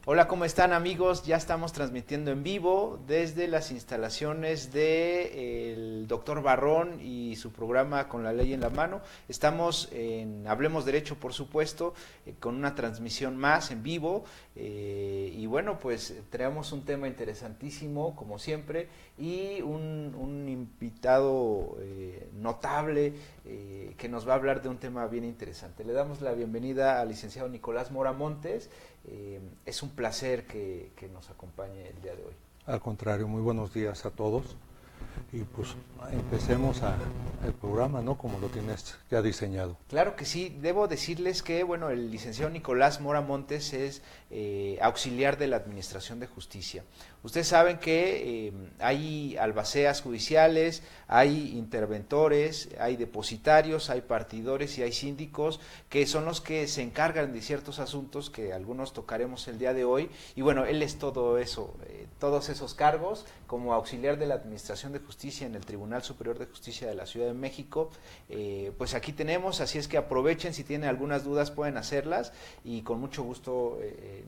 Hola, ¿cómo están amigos? Ya estamos transmitiendo en vivo desde las instalaciones de el doctor Barrón y su programa Con la Ley en la Mano. Estamos en Hablemos Derecho, por supuesto, con una transmisión más en vivo. Y bueno, pues traemos un tema interesantísimo, como siempre, y un invitado notable que nos va a hablar de un tema bien interesante. Le damos la bienvenida al licenciado Nicolás Mora Montes. Es un placer que nos acompañe el día de hoy. Al contrario, muy buenos días a todos. Y pues empecemos el programa, ¿no? Como lo tienes ya diseñado. Claro que sí, debo decirles que, bueno, el licenciado Nicolás Mora Montes es auxiliar de la Administración de Justicia. Ustedes saben que hay albaceas judiciales, hay interventores, hay depositarios, hay partidores y hay síndicos que son los que se encargan de ciertos asuntos que algunos tocaremos el día de hoy. Y bueno, él es todo eso, todos esos cargos como auxiliar de la Administración de Justicia en el Tribunal Superior de Justicia de la Ciudad de México. Pues aquí tenemos, así es que aprovechen, si tienen algunas dudas pueden hacerlas y con mucho gusto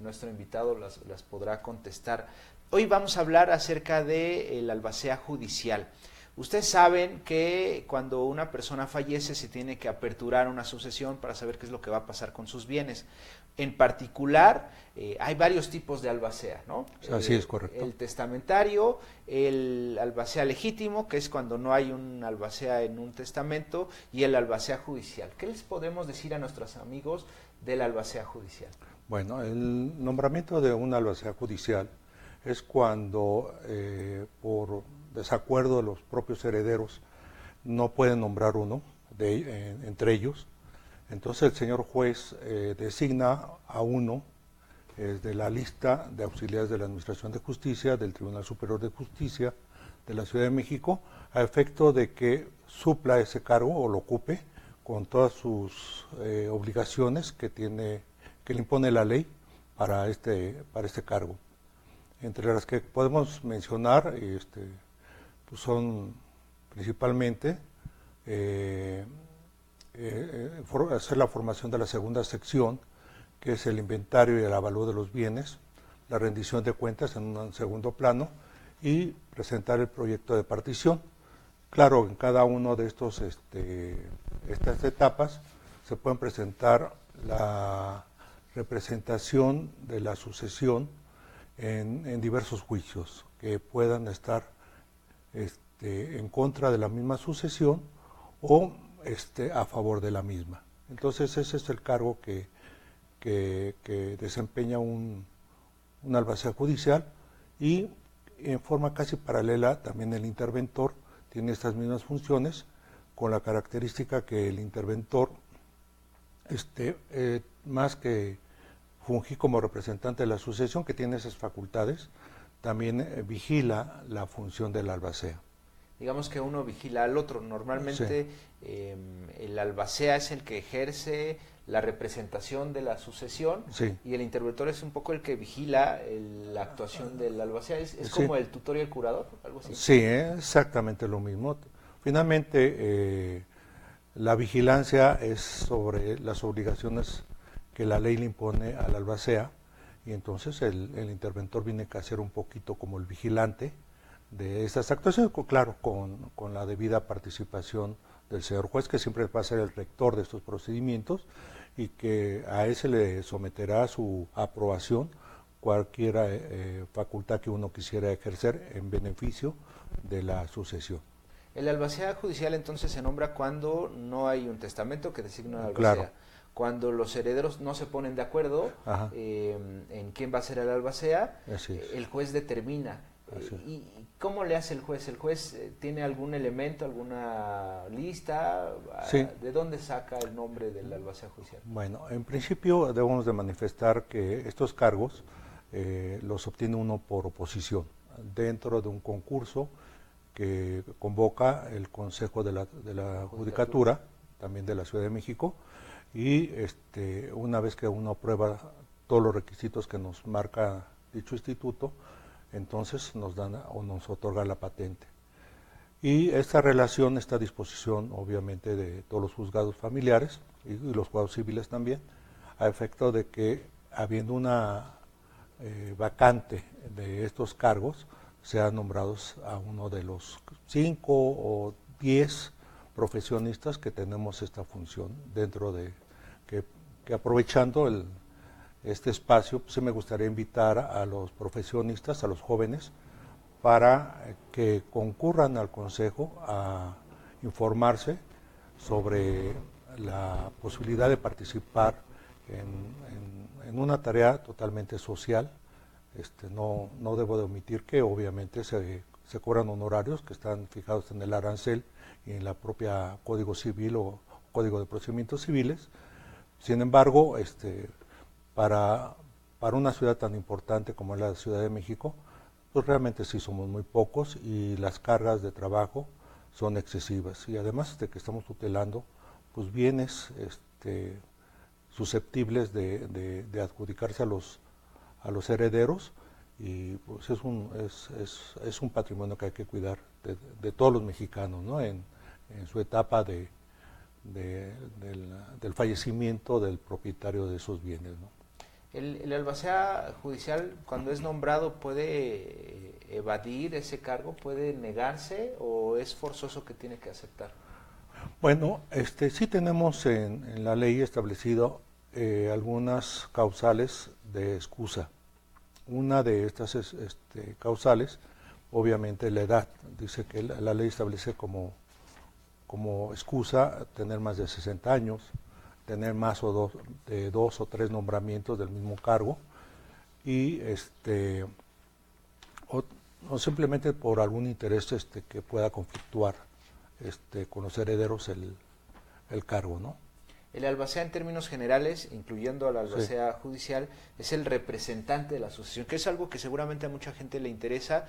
nuestro invitado las podrá contestar. Hoy vamos a hablar acerca de la albacea judicial. Ustedes saben que cuando una persona fallece se tiene que aperturar una sucesión para saber qué es lo que va a pasar con sus bienes. En particular, hay varios tipos de albacea, ¿no? Así es correcto. El testamentario, el albacea legítimo, que es cuando no hay un albacea en un testamento, y el albacea judicial. ¿Qué les podemos decir a nuestros amigos del albacea judicial? Bueno, el nombramiento de un albacea judicial es cuando por desacuerdo de los propios herederos no pueden nombrar uno entre ellos. Entonces el señor juez designa a uno de la lista de auxiliares de la Administración de Justicia, del Tribunal Superior de Justicia de la Ciudad de México, a efecto de que supla ese cargo o lo ocupe con todas sus obligaciones que le impone la ley para este cargo. Entre las que podemos mencionar pues son principalmente hacer la formación de la segunda sección, que es el inventario y el avalúo de los bienes, la rendición de cuentas en un segundo plano y presentar el proyecto de partición. Claro, en cada uno de estas etapas se pueden presentar la representación de la sucesión en diversos juicios que puedan estar en contra de la misma sucesión o a favor de la misma. Entonces ese es el cargo que desempeña un albacea judicial, y en forma casi paralela también el interventor tiene estas mismas funciones, con la característica que el interventor más que fungir como representante de la sucesión, que tiene esas facultades, también vigila la función del albacea. Digamos que uno vigila al otro. Normalmente sí. El albacea es el que ejerce la representación de la sucesión, sí, y el interventor es un poco el que vigila la actuación del albacea. ¿Es como el tutor y el curador? ¿Algo así? Sí, exactamente lo mismo. Finalmente, la vigilancia es sobre las obligaciones que la ley le impone al albacea, y entonces el interventor viene a ser un poquito como el vigilante de estas actuaciones, claro, con la debida participación del señor juez, que siempre va a ser el rector de estos procedimientos, y que a él se le someterá a su aprobación cualquier facultad que uno quisiera ejercer en beneficio de la sucesión. El albacea judicial entonces se nombra cuando no hay un testamento que designe al albacea. Claro. Cuando los herederos no se ponen de acuerdo en quién va a ser el albacea, el juez determina. ¿Y cómo le hace el juez? ¿El juez tiene algún elemento, alguna lista? Sí. ¿De dónde saca el nombre del albacea judicial? Bueno, en principio debemos de manifestar que estos cargos los obtiene uno por oposición, dentro de un concurso que convoca el Consejo de la Judicatura, también de la Ciudad de México, y una vez que uno aprueba todos los requisitos que nos marca dicho instituto, entonces nos dan o nos otorga la patente. Y esta relación está a disposición, obviamente, de todos los juzgados familiares y los juzgados civiles también, a efecto de que, habiendo una vacante de estos cargos sean nombrados a uno de los 5 o 10 profesionistas que tenemos esta función dentro de que aprovechando este espacio, pues sí me gustaría invitar a los profesionistas, a los jóvenes, para que concurran al Consejo a informarse sobre la posibilidad de participar en una tarea totalmente social. No debo de omitir que obviamente se cobran honorarios que están fijados en el arancel y en la propia Código Civil o Código de Procedimientos Civiles. Sin embargo, para una ciudad tan importante como es la Ciudad de México, pues realmente sí somos muy pocos y las cargas de trabajo son excesivas. Y además de que estamos tutelando pues bienes susceptibles de adjudicarse a los herederos, y pues es un patrimonio que hay que cuidar de todos los mexicanos, ¿no? En su etapa del fallecimiento del propietario de esos bienes, ¿no? ¿El albacea judicial, cuando es nombrado, puede evadir ese cargo, puede negarse o es forzoso que tiene que aceptar? Bueno, sí tenemos en la ley establecido algunas causales de excusa. Una de estas causales, obviamente la edad. Dice que la ley establece como excusa tener más de 60 años, tener más de dos o tres nombramientos del mismo cargo, y o simplemente por algún interés que pueda conflictuar con los herederos el cargo, ¿no? El albacea, en términos generales, incluyendo al albacea judicial, es el representante de la asociación, que es algo que seguramente a mucha gente le interesa,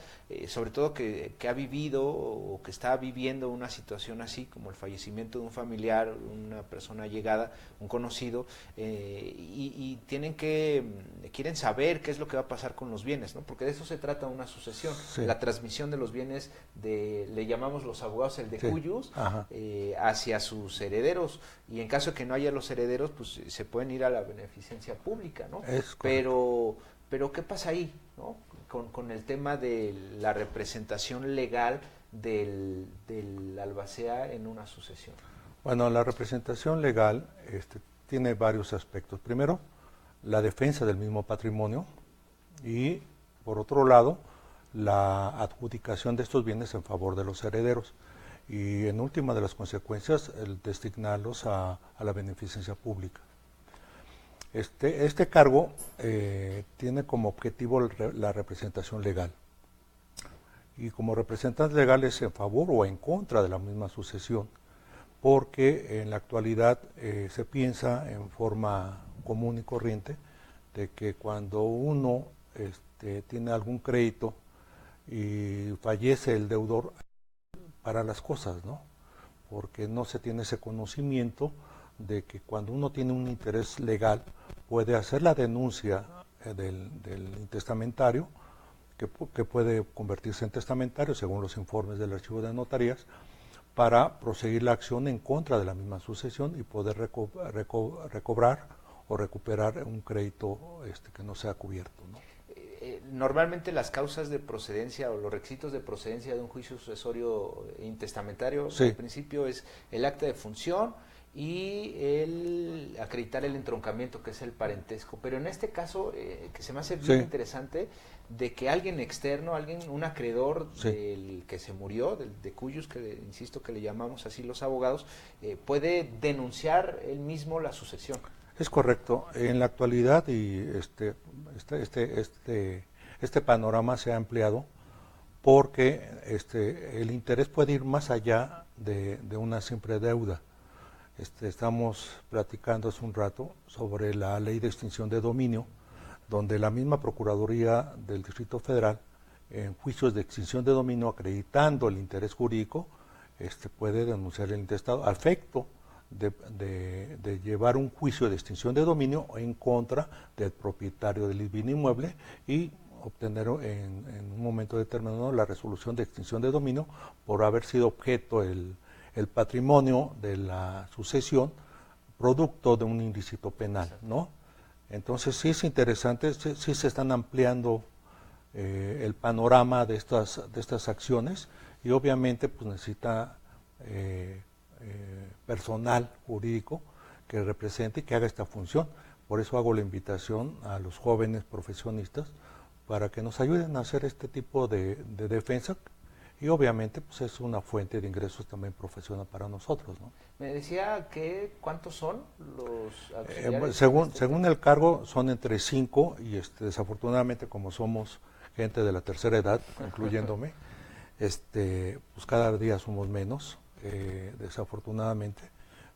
sobre todo que ha vivido o que está viviendo una situación así, como el fallecimiento de un familiar, una persona allegada, un conocido, y quieren saber qué es lo que va a pasar con los bienes, ¿no? Porque de eso se trata una sucesión, la transmisión de los bienes le llamamos los abogados el decuyus, hacia sus herederos, y en caso de que no haya los herederos, pues se pueden ir a la beneficencia pública, ¿no? Pero ¿qué pasa ahí, ¿no? Con el tema de la representación legal del albacea en una sucesión. Bueno, la representación legal tiene varios aspectos. Primero, la defensa del mismo patrimonio, y por otro lado, la adjudicación de estos bienes en favor de los herederos. Y en última de las consecuencias, el designarlos a la beneficencia pública. Este cargo tiene como objetivo la representación legal. Y como representantes legales en favor o en contra de la misma sucesión, porque en la actualidad se piensa en forma común y corriente de que cuando uno tiene algún crédito y fallece el deudor, para las cosas, ¿no? Porque no se tiene ese conocimiento de que cuando uno tiene un interés legal puede hacer la denuncia del intestamentario, que puede convertirse en testamentario según los informes del archivo de notarías, para proseguir la acción en contra de la misma sucesión y poder recobrar o recuperar un crédito que no sea cubierto, ¿no? Normalmente las causas de procedencia o los requisitos de procedencia de un juicio sucesorio intestamentario, al principio, es el acta de función y el acreditar el entroncamiento, que es el parentesco. Pero en este caso, que se me hace bien interesante, de que alguien externo, un acreedor del que se murió, del decuyus, que insisto que le llamamos así los abogados, puede denunciar él mismo la sucesión. Es correcto. En la actualidad, y este panorama se ha ampliado porque el interés puede ir más allá de una simple deuda. Estamos platicando hace un rato sobre la ley de extinción de dominio, donde la misma Procuraduría del Distrito Federal, en juicios de extinción de dominio, acreditando el interés jurídico, puede denunciar el intestado a efecto de llevar un juicio de extinción de dominio en contra del propietario del bien inmueble y obtener en un momento determinado la resolución de extinción de dominio por haber sido objeto el patrimonio de la sucesión producto de un ilícito penal, ¿no? Entonces sí es interesante, sí se están ampliando el panorama de estas acciones y obviamente pues necesita personal jurídico que represente y que haga esta función. Por eso hago la invitación a los jóvenes profesionistas para que nos ayuden a hacer este tipo de defensa y obviamente pues es una fuente de ingresos también profesional para nosotros, ¿no? Me decía que ¿cuántos son los auxiliares? Según el cargo son entre 5 y desafortunadamente como somos gente de la tercera edad, incluyéndome, pues cada día somos menos, desafortunadamente.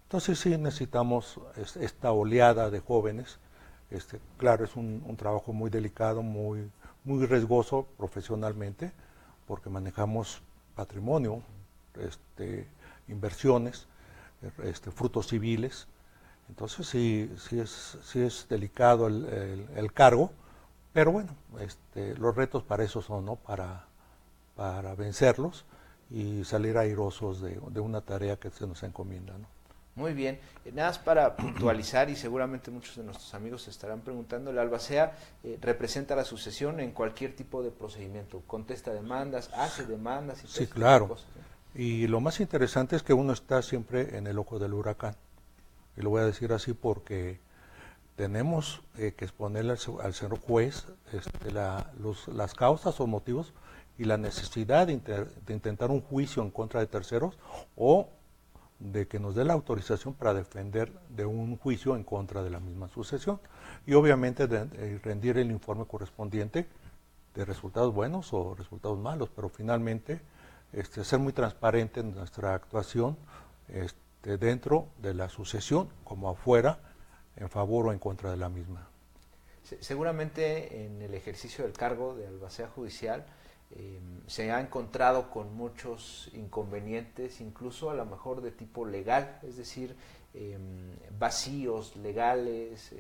Entonces sí necesitamos esta oleada de jóvenes. Claro, es un trabajo muy delicado, muy riesgoso profesionalmente, porque manejamos patrimonio, inversiones, frutos civiles. Entonces sí es delicado el cargo, pero bueno, los retos para eso son, ¿no? Para vencerlos y salir airosos de una tarea que se nos encomienda, ¿no? Muy bien. Nada más para puntualizar, y seguramente muchos de nuestros amigos se estarán preguntando, el albacea representa la sucesión en cualquier tipo de procedimiento, contesta demandas, hace demandas y todo Sí, este claro. tipo de cosas, ¿no? Y lo más interesante es que uno está siempre en el ojo del huracán. Y lo voy a decir así porque tenemos que exponerle al señor juez las causas o motivos y la necesidad de intentar un juicio en contra de terceros o de que nos dé la autorización para defender de un juicio en contra de la misma sucesión y obviamente rendir el informe correspondiente de resultados buenos o resultados malos, pero finalmente ser muy transparente en nuestra actuación dentro de la sucesión como afuera, en favor o en contra de la misma. Seguramente en el ejercicio del cargo de albacea judicial se ha encontrado con muchos inconvenientes, incluso a lo mejor de tipo legal, es decir, vacíos legales,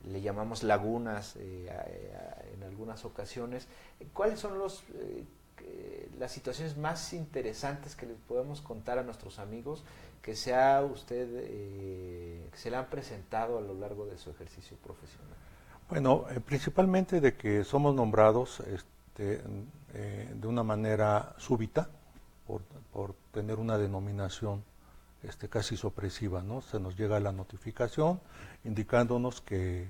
le llamamos lagunas en algunas ocasiones. ¿Cuáles son las situaciones más interesantes que les podemos contar a nuestros amigos que se le han presentado a lo largo de su ejercicio profesional? Bueno, principalmente de que somos nombrados de una manera súbita por tener una denominación casi sorpresiva, ¿no? Se nos llega la notificación indicándonos que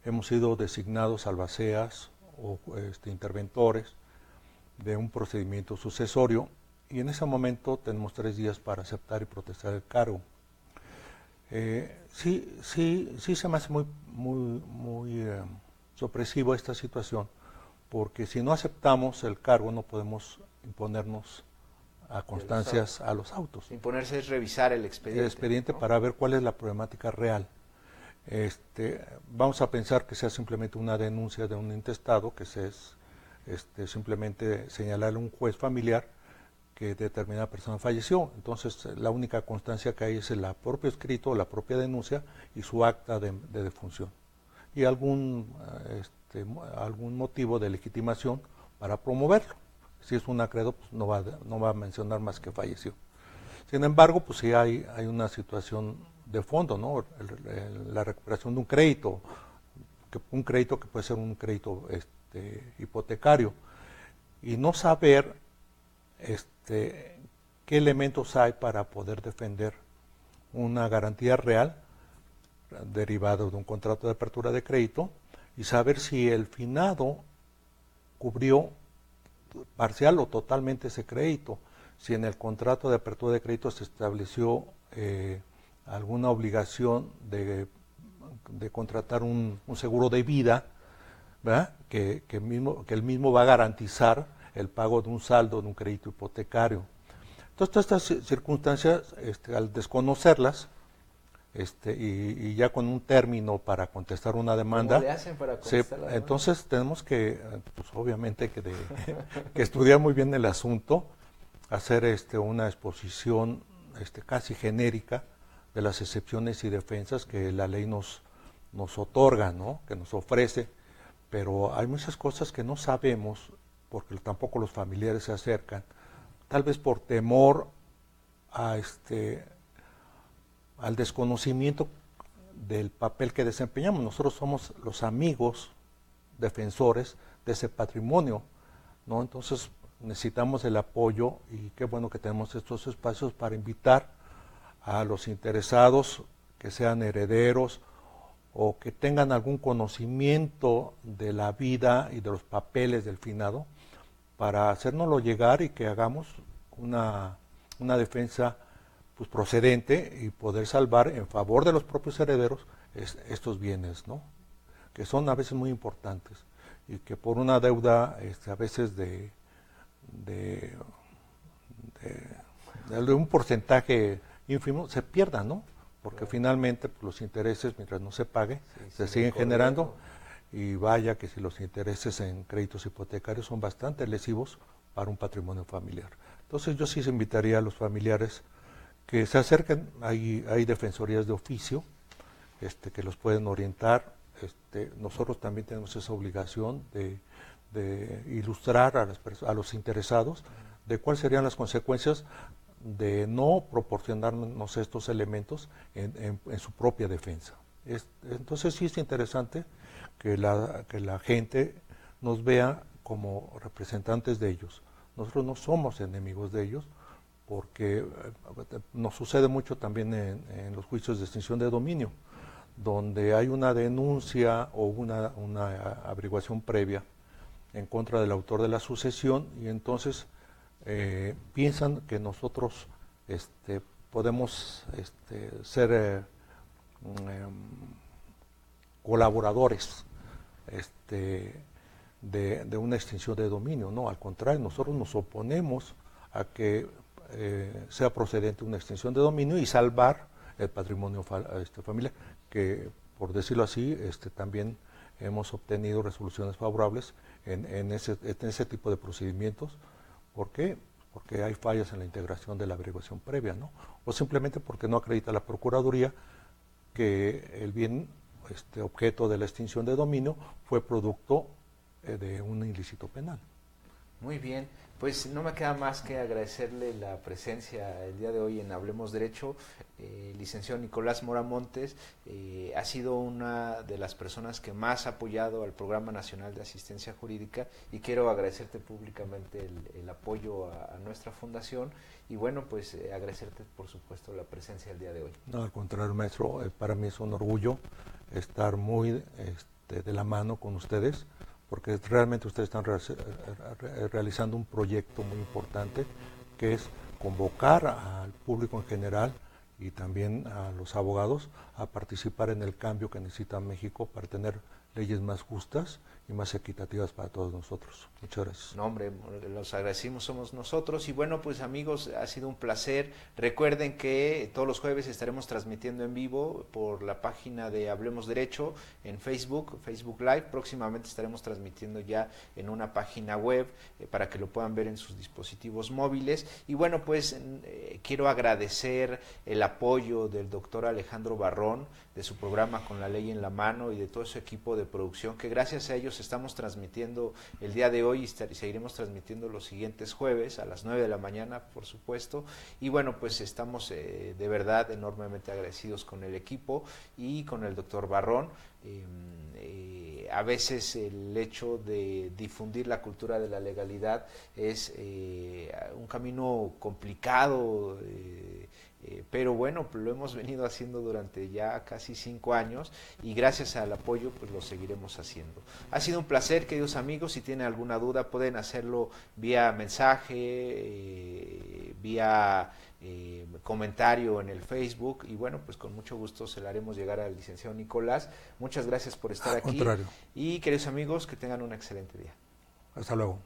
hemos sido designados albaceas o interventores de un procedimiento sucesorio y en ese momento tenemos 3 días para aceptar y protestar el cargo. Sí se me hace muy sorpresivo esta situación, porque si no aceptamos el cargo no podemos imponernos a constancias a los autos. Imponerse es revisar el expediente. El expediente, ¿no? Para ver cuál es la problemática real. Vamos a pensar que sea simplemente una denuncia de un intestado, que es simplemente señalarle a un juez familiar que determinada persona falleció. Entonces, la única constancia que hay es el propio escrito, la propia denuncia y su acta de defunción. Y algún motivo de legitimación para promoverlo. Si es un acreedor, pues no va a mencionar más que falleció. Sin embargo, pues sí hay una situación de fondo, ¿no? La recuperación de un crédito que puede ser un crédito hipotecario, y no saber qué elementos hay para poder defender una garantía real derivada de un contrato de apertura de crédito y saber si el finado cubrió parcial o totalmente ese crédito, si en el contrato de apertura de crédito se estableció alguna obligación de contratar un seguro de vida, ¿verdad? Que el mismo va a garantizar el pago de un saldo de un crédito hipotecario. Entonces, todas estas circunstancias, al desconocerlas, y ya con un término para contestar una demanda, ¿cómo le hacen para contestar la demanda? Entonces tenemos que, pues obviamente, que estudiar muy bien el asunto, hacer una exposición casi genérica de las excepciones y defensas que la ley nos otorga, ¿no? Que nos ofrece, pero hay muchas cosas que no sabemos porque tampoco los familiares se acercan, tal vez por temor a al desconocimiento del papel que desempeñamos. Nosotros somos los amigos defensores de ese patrimonio, ¿no? Entonces necesitamos el apoyo y qué bueno que tenemos estos espacios para invitar a los interesados que sean herederos o que tengan algún conocimiento de la vida y de los papeles del finado para hacérnoslo llegar y que hagamos una defensa pues procedente y poder salvar en favor de los propios herederos estos bienes, ¿no? Que son a veces muy importantes y que por una deuda a veces de un porcentaje ínfimo se pierdan, ¿no? Porque finalmente pues, los intereses, mientras no se pague, se siguen generando y vaya que si los intereses en créditos hipotecarios son bastante lesivos para un patrimonio familiar. Entonces yo sí invitaría a los familiares que se acerquen, hay defensorías de oficio que los pueden orientar. Nosotros también tenemos esa obligación de ilustrar a los interesados de cuáles serían las consecuencias de no proporcionarnos estos elementos en su propia defensa. Entonces sí es interesante que la gente nos vea como representantes de ellos. Nosotros no somos enemigos de ellos, porque nos sucede mucho también en los juicios de extinción de dominio, donde hay una denuncia o una averiguación previa en contra del autor de la sucesión y entonces piensan que nosotros podemos ser colaboradores de una extinción de dominio. No, al contrario, nosotros nos oponemos a que sea procedente una extinción de dominio y salvar el patrimonio familiar, que por decirlo así, también hemos obtenido resoluciones favorables en ese tipo de procedimientos. ¿Por qué? Porque hay fallas en la integración de la averiguación previa, ¿no? O simplemente porque no acredita la Procuraduría que el bien objeto de la extinción de dominio fue producto de un ilícito penal. Muy bien, pues no me queda más que agradecerle la presencia el día de hoy en Hablemos Derecho. Licenciado Nicolás Mora Montes ha sido una de las personas que más ha apoyado al Programa Nacional de Asistencia Jurídica y quiero agradecerte públicamente el apoyo a nuestra fundación y bueno, pues agradecerte por supuesto la presencia el día de hoy. No, al contrario, maestro, para mí es un orgullo estar muy de la mano con ustedes, porque realmente ustedes están realizando un proyecto muy importante que es convocar al público en general y también a los abogados a participar en el cambio que necesita México para tener leyes más justas y más equitativas para todos nosotros. Muchas gracias. No, hombre, los agradecimos somos nosotros y bueno, pues amigos, ha sido un placer. Recuerden que todos los jueves estaremos transmitiendo en vivo por la página de Hablemos Derecho en Facebook Live. Próximamente estaremos transmitiendo ya en una página web para que lo puedan ver en sus dispositivos móviles. Y bueno, pues quiero agradecer el apoyo del doctor Alejandro Barrón, de su programa Con la Ley en la Mano y de todo su equipo de producción, que gracias a ellos estamos transmitiendo el día de hoy y seguiremos transmitiendo los siguientes jueves a las 9 de la mañana, por supuesto. Y bueno, pues estamos de verdad enormemente agradecidos con el equipo y con el doctor Barrón. A veces el hecho de difundir la cultura de la legalidad es un camino complicado, pero bueno, lo hemos venido haciendo durante ya casi 5 años y gracias al apoyo pues lo seguiremos haciendo. Ha sido un placer, queridos amigos. Si tienen alguna duda pueden hacerlo vía mensaje, vía comentario en el Facebook y bueno, pues con mucho gusto se la haremos llegar al licenciado Nicolás. Muchas gracias por estar aquí. Contrario. Y queridos amigos, que tengan un excelente día. Hasta luego.